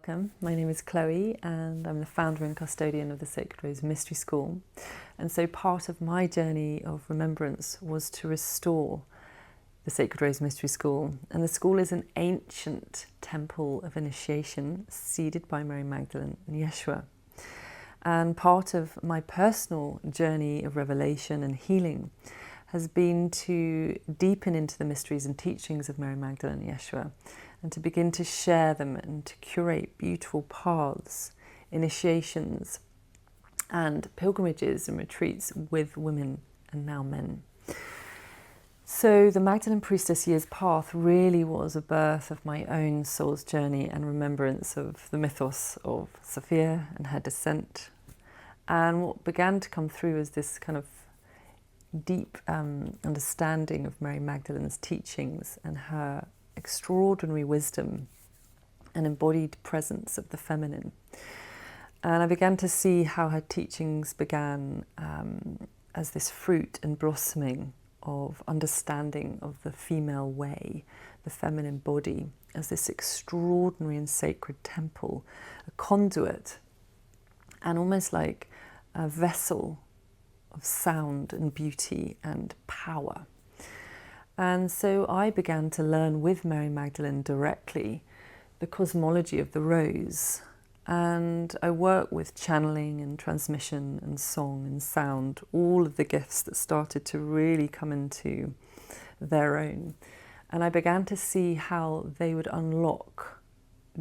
welcome. My name is Chloe and I'm the founder and custodian of the Sacred Rose Mystery School. And so part of my journey of remembrance was to restore the Sacred Rose Mystery School. And the school is an ancient temple of initiation seeded by Mary Magdalene and Yeshua. And part of my personal journey of revelation and healing has been to deepen into the mysteries and teachings of Mary Magdalene and Yeshua, and to begin to share them and to curate beautiful paths, initiations, and pilgrimages and retreats with women and now men. So the Magdalene Priestess Year's Path really was a birth of my own soul's journey and remembrance of the mythos of Sophia and her descent. And what began to come through is this kind of deep understanding of Mary Magdalene's teachings and her extraordinary wisdom and embodied presence of the feminine. And I began to see how her teachings began as this fruit and blossoming of understanding of the female way, the feminine body, as this extraordinary and sacred temple, a conduit, and almost like a vessel of sound and beauty and power. And so I began to learn with Mary Magdalene directly the cosmology of the rose. And I work with channeling and transmission and song and sound, all of the gifts that started to really come into their own. And I began to see how they would unlock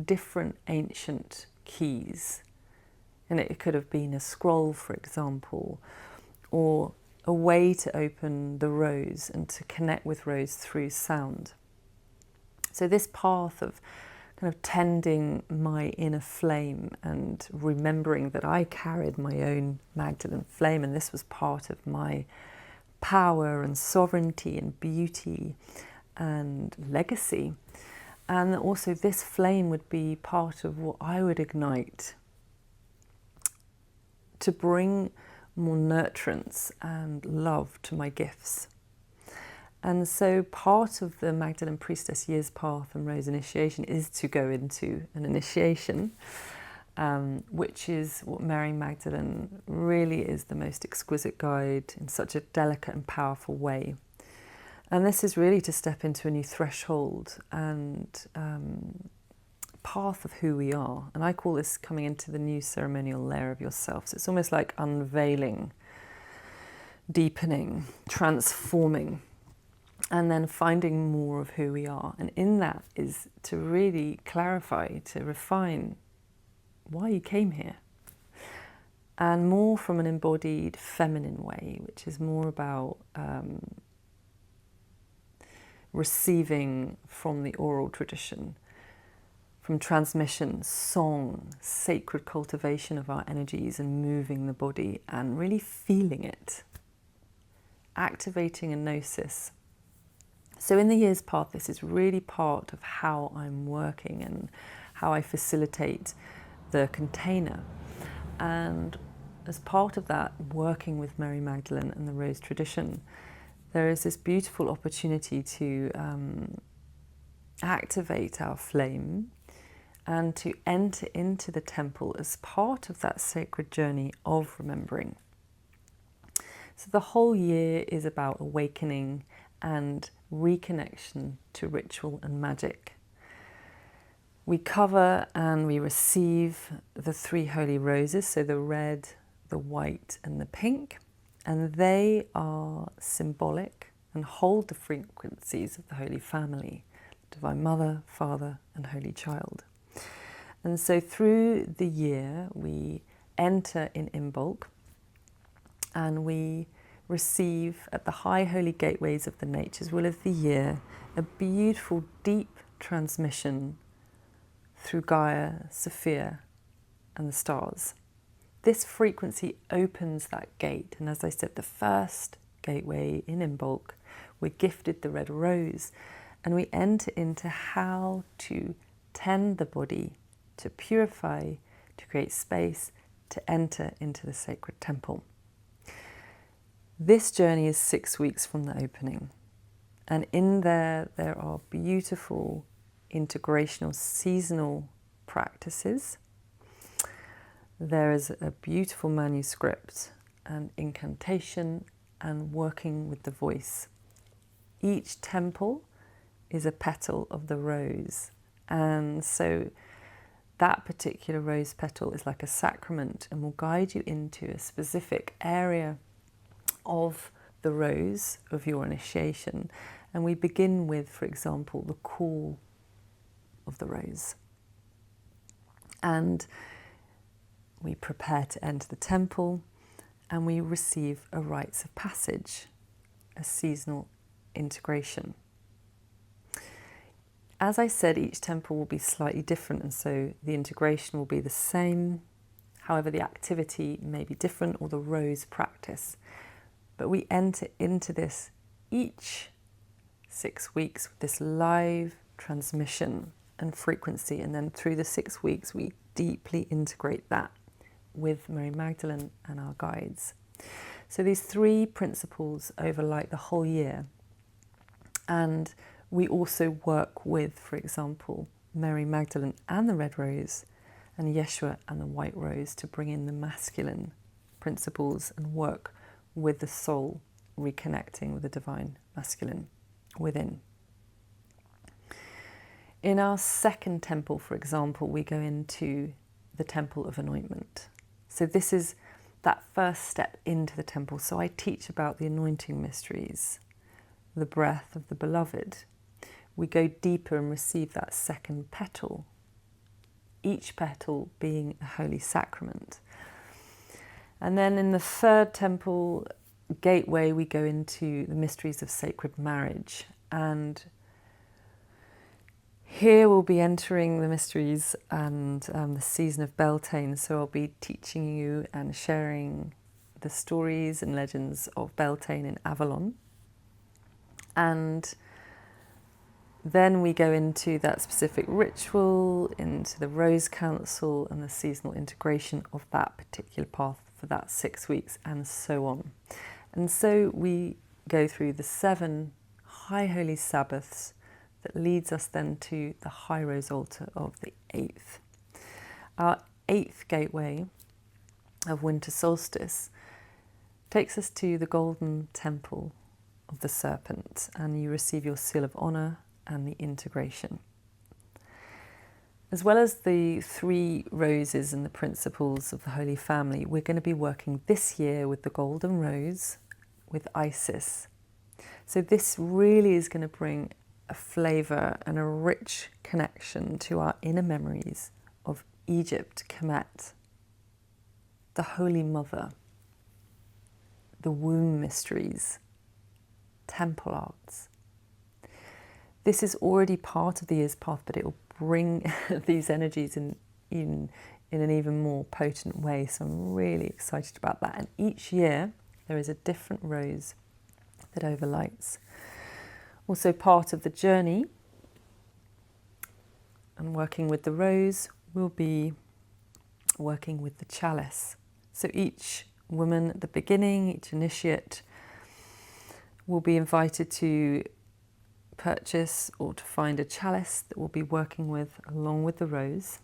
different ancient keys. And it could have been a scroll, for example, or a way to open the rose and to connect with rose through sound. So this path of kind of tending my inner flame and remembering that I carried my own Magdalene flame, and this was part of my power and sovereignty and beauty and legacy. And also this flame would be part of what I would ignite to bring more nurturance and love to my gifts. And so part of the Magdalene Priestess Year's Path and Rose Initiation is to go into an initiation, which is what Mary Magdalene really is the most exquisite guide in such a delicate and powerful way. And this is really to step into a new threshold and path of who we are. And I call this coming into the new ceremonial layer of yourself. So it's almost like unveiling, deepening, transforming, and then finding more of who we are. And in that is to really clarify, to refine why you came here. And more from an embodied feminine way, which is more about receiving from the oral tradition, from transmission, song, sacred cultivation of our energies and moving the body and really feeling it, activating a gnosis. So in the year's path, this is really part of how I'm working and how I facilitate the container. And as part of that, working with Mary Magdalene and the Rose tradition, there is this beautiful opportunity to activate our flame and to enter into the temple as part of that sacred journey of remembering. So the whole year is about awakening and reconnection to ritual and magic. We cover and we receive the three holy roses, so the red, the white and the pink, and they are symbolic and hold the frequencies of the Holy Family, Divine Mother, Father and Holy Child. And so through the year we enter in Imbolc and we receive at the high holy gateways of the nature's will of the year a beautiful deep transmission through Gaia, Sophia and the stars. This frequency opens that gate, and as I said, the first gateway in Imbolc, we're gifted the red rose and we enter into how to tend the body, to purify, to create space, to enter into the sacred temple. This journey is 6 weeks from the opening, and in there are beautiful integrational seasonal practices. There is a beautiful manuscript and incantation and working with the voice. Each temple is a petal of the rose, and so that particular rose petal is like a sacrament and will guide you into a specific area of the rose of your initiation. And we begin with, for example, the call of the rose. And we prepare to enter the temple and we receive a rites of passage, a seasonal integration. As I said, each temple will be slightly different, and so the integration will be the same. However, the activity may be different, or the rose practice. But we enter into this each 6 weeks with this live transmission and frequency, and then through the 6 weeks we deeply integrate that with Mary Magdalene and our guides. So these 3 principles overlay the whole year, and we also work with, for example, Mary Magdalene and the red rose and Yeshua and the white rose to bring in the masculine principles and work with the soul reconnecting with the divine masculine within. In our second temple, for example, we go into the temple of anointment. So this is that first step into the temple. So I teach about the anointing mysteries, the breath of the beloved. We go deeper and receive that second petal, each petal being a holy sacrament. And then in the third temple gateway, we go into the mysteries of sacred marriage. And here we'll be entering the mysteries and the season of Beltane. So I'll be teaching you and sharing the stories and legends of Beltane in Avalon. And then we go into that specific ritual, into the Rose Council and the seasonal integration of that particular path for that 6 weeks, and so on. And so we go through the 7 high holy Sabbaths that leads us then to the high rose altar of the 8th. Our 8th gateway of winter solstice takes us to the golden temple of the serpent, and you receive your seal of honor and the integration. As well as the 3 roses and the principles of the Holy Family, we're going to be working this year with the golden rose, with Isis. So this really is going to bring a flavour and a rich connection to our inner memories of Egypt, Kemet, the Holy Mother, the womb mysteries, temple arts. This is already part of the year's path, but it will bring these energies in an even more potent way. So I'm really excited about that. And each year there is a different rose that overlights. Also part of the journey and working with the rose, we'll be working with the chalice. So each woman at the beginning, each initiate, will be invited to purchase or to find a chalice that we'll be working with along with the rose.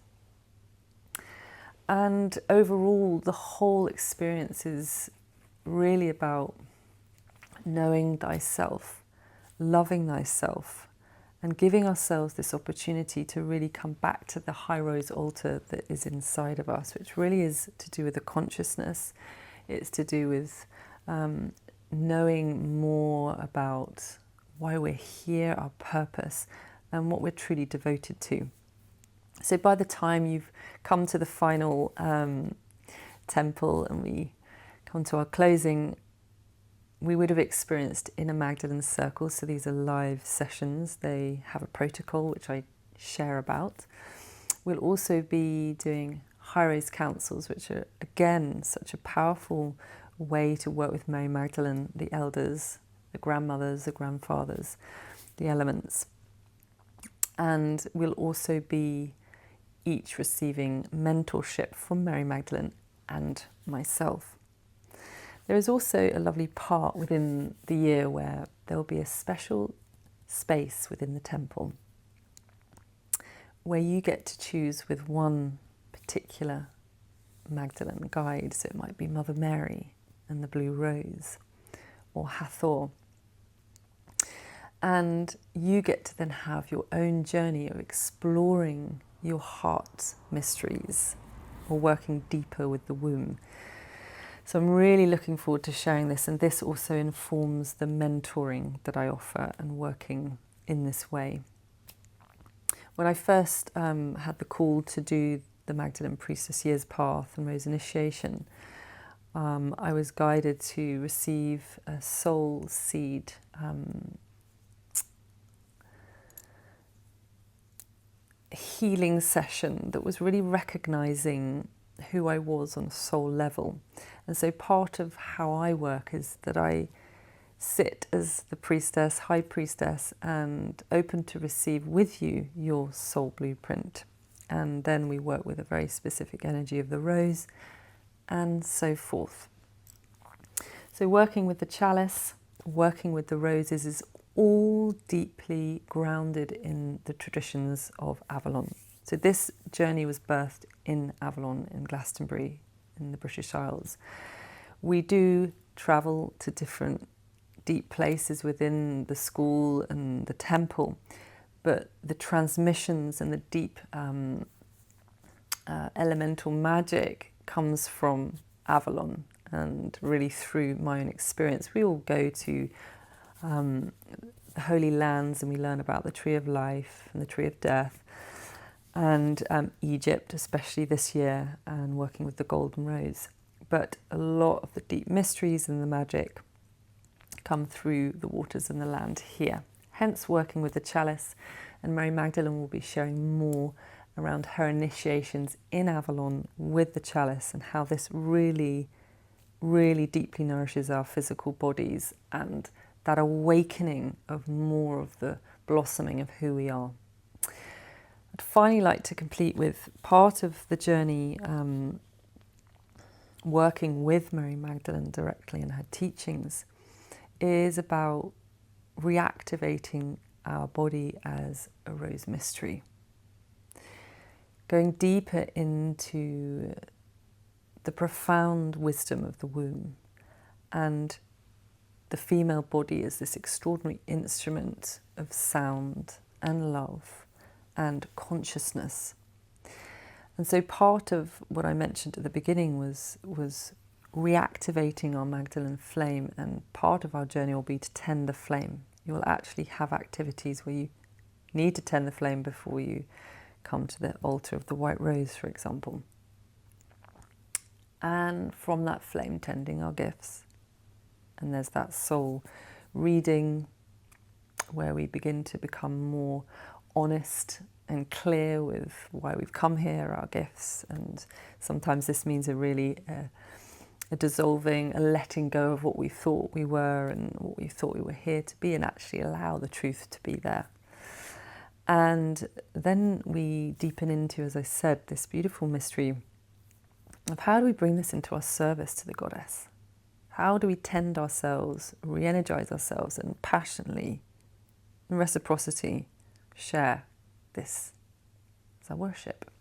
And overall, the whole experience is really about knowing thyself, loving thyself, and giving ourselves this opportunity to really come back to the high rose altar that is inside of us, which really is to do with the consciousness. It's to do with knowing more about why we're here, our purpose, and what we're truly devoted to. So by the time you've come to the final temple and we come to our closing, we would have experienced Inner Magdalene circles. So these are live sessions. They have a protocol which I share about. We'll also be doing high rose councils, which are again such a powerful way to work with Mary Magdalene, the elders, the grandmothers, the grandfathers, the elements. And we'll also be each receiving mentorship from Mary Magdalene and myself. There is also a lovely part within the year where there will be a special space within the temple where you get to choose with one particular Magdalene guide. So it might be Mother Mary and the blue rose, or Hathor. And you get to then have your own journey of exploring your heart's mysteries, or working deeper with the womb. So I'm really looking forward to sharing this, and this also informs the mentoring that I offer and working in this way. When I first had the call to do the Magdalene Priestess Years Path and Rose Initiation, I was guided to receive a soul seed healing session that was really recognising who I was on a soul level. And so part of how I work is that I sit as the priestess, high priestess, and open to receive with you your soul blueprint. And then we work with a very specific energy of the rose and so forth. So working with the chalice, working with the roses is all deeply grounded in the traditions of Avalon. So this journey was birthed in Avalon in Glastonbury in the British Isles. We do travel to different deep places within the school and the temple, but the transmissions and the deep elemental magic comes from Avalon, and really through my own experience. We all go to the Holy Lands and we learn about the Tree of Life and the Tree of Death, and Egypt, especially this year, and working with the Golden Rose. But a lot of the deep mysteries and the magic come through the waters and the land here. Hence working with the chalice, and Mary Magdalene will be sharing more around her initiations in Avalon with the chalice, and how this really, really deeply nourishes our physical bodies, and that awakening of more of the blossoming of who we are. I'd finally like to complete with part of the journey working with Mary Magdalene directly in her teachings is about reactivating our body as a rose mystery. Going deeper into the profound wisdom of the womb, and the female body as this extraordinary instrument of sound and love and consciousness. And so part of what I mentioned at the beginning was reactivating our Magdalene flame, and part of our journey will be to tend the flame. You will actually have activities where you need to tend the flame before you come to the altar of the white rose, for example. And from that flame, tending our gifts. And there's that soul reading where we begin to become more honest and clear with why we've come here, our gifts. And sometimes this means a dissolving, a letting go of what we thought we were and what we thought we were here to be, and actually allow the truth to be there. And then we deepen into, as I said, this beautiful mystery of how do we bring this into our service to the goddess? How do we tend ourselves, re-energize ourselves, and passionately, in reciprocity, share this as our worship?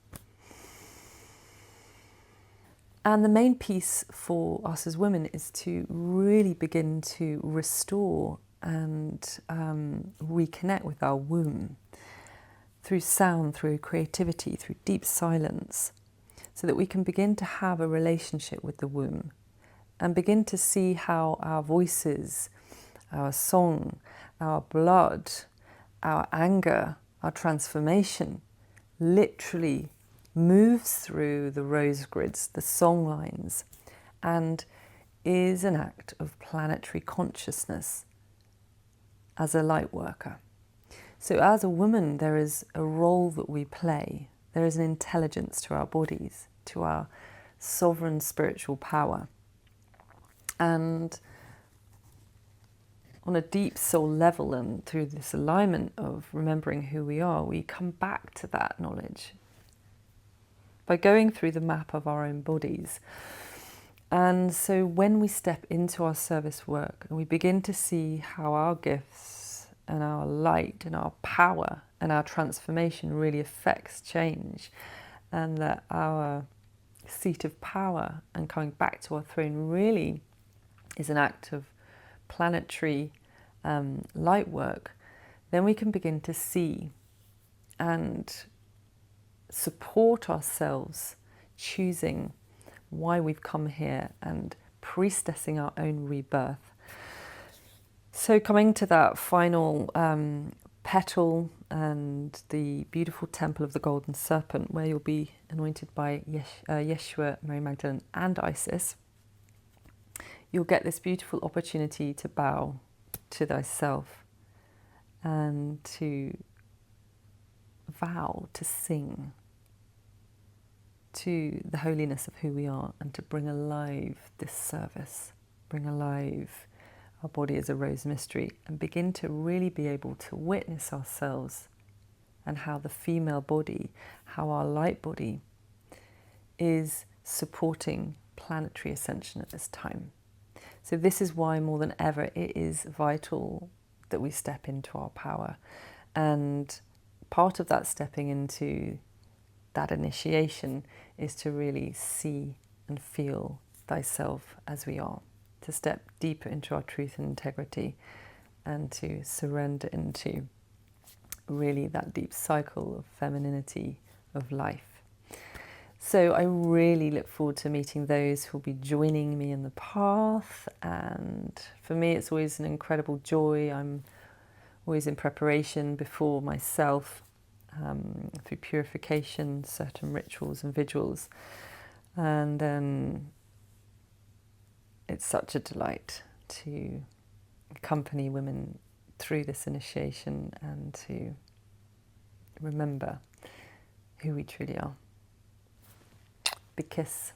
And the main piece for us as women is to really begin to restore and reconnect with our womb through sound, through creativity, through deep silence, so that we can begin to have a relationship with the womb and begin to see how our voices, our song, our blood, our anger, our transformation literally moves through the rose grids, the song lines, and is an act of planetary consciousness as a light worker. So as a woman, there is a role that we play. There is an intelligence to our bodies, to our sovereign spiritual power. And on a deep soul level, and through this alignment of remembering who we are, we come back to that knowledge by going through the map of our own bodies. And so when we step into our service work and we begin to see how our gifts and our light and our power and our transformation really affects change, and that our seat of power and coming back to our throne really is an act of planetary light work, then we can begin to see and support ourselves choosing why we've come here and priestessing our own rebirth. So coming to that final petal and the beautiful temple of the golden serpent, where you'll be anointed by Yeshua, Mary Magdalene and Isis, you'll get this beautiful opportunity to bow to thyself and to vow, to sing to the holiness of who we are, and to bring alive this service, bring alive our body as a rose mystery, and begin to really be able to witness ourselves and how the female body, how our light body is supporting planetary ascension at this time. So this is why more than ever it is vital that we step into our power. And part of that stepping into that initiation is to really see and feel thyself as we are, to step deeper into our truth and integrity, and to surrender into really that deep cycle of femininity of life. So I really look forward to meeting those who will be joining me in the path, and for me it's always an incredible joy. I'm always in preparation before myself, through purification, certain rituals and vigils, and then it's such a delight to accompany women through this initiation and to remember who we truly are. Big kiss.